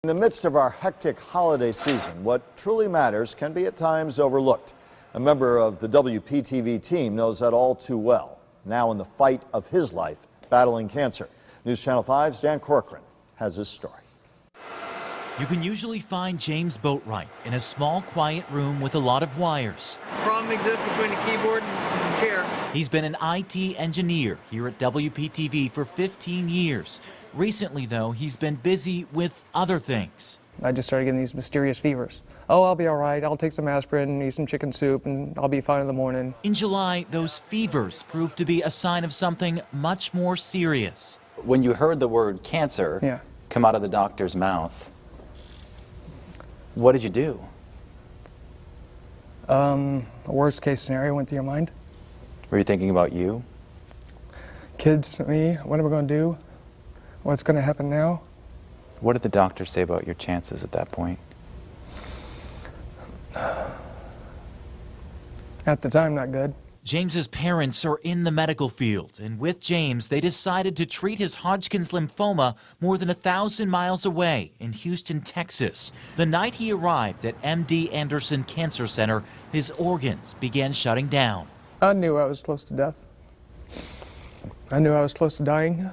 In the midst of our hectic holiday season, what truly matters can be at times overlooked. A member of the WPTV team knows that all too well, now in the fight of his life, battling cancer. News Channel 5's Dan Corcoran has his story. You can usually find James Boatwright in a small, quiet room with a lot of wires. Problem exists between the keyboard and the chair. He's been an IT engineer here at WPTV for 15 years. Recently, though, he's been busy with other things. I just started getting these mysterious fevers. Oh, I'll be all right. I'll take some aspirin, eat some chicken soup, and I'll be fine in the morning. In July, those fevers proved to be a sign of something much more serious. When you heard the word cancer come out of the doctor's mouth, what did you do? A worst case scenario went through your mind. Were you thinking about you? Kids, me, what am I going to do? What's going to happen now? What did the doctor say about your chances at that point? At the time, not good. James's parents are in the medical field, and with James, they decided to treat his Hodgkin's lymphoma more than 1,000 miles away in Houston, Texas. The night he arrived at MD Anderson Cancer Center, his organs began shutting down. I knew I was close to death. I knew I was close to dying.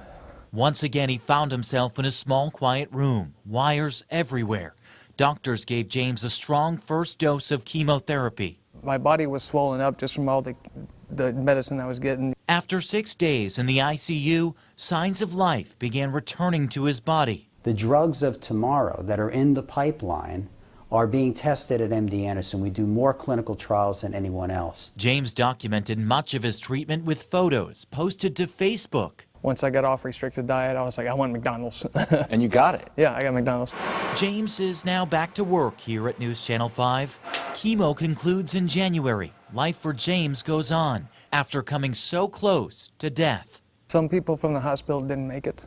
Once again, he found himself in a small, quiet room, wires everywhere. Doctors gave James a strong first dose of chemotherapy. My body was swollen up just from all the medicine I was getting. After 6 days in the ICU, signs of life began returning to his body. The drugs of tomorrow that are in the pipeline are being tested at MD Anderson. We do more clinical trials than anyone else. James documented much of his treatment with photos posted to Facebook. Once I got off restricted diet, I was like, I want McDonald's. And you got it. Yeah, I got McDonald's. James is now back to work here at News Channel 5. Chemo concludes in January. Life for James goes on after coming so close to death. Some people from the hospital didn't make it.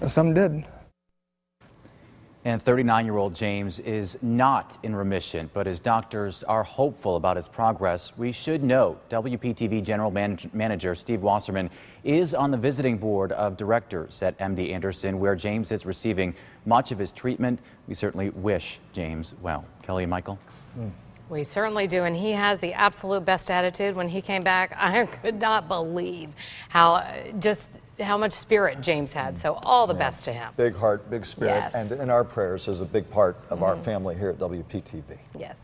Some did. And 39-year-old James is not in remission, but his doctors are hopeful about his progress. We should note WPTV General Manager Steve Wasserman is on the visiting board of directors at MD Anderson, where James is receiving much of his treatment. We certainly wish James well. Kelly and Michael? We certainly do, and he has the absolute best attitude. When he came back, I could not believe how much spirit James had. So all the best to him. Big heart, big spirit, Yes. and in our prayers is a big part of our family here at WPTV. Yes.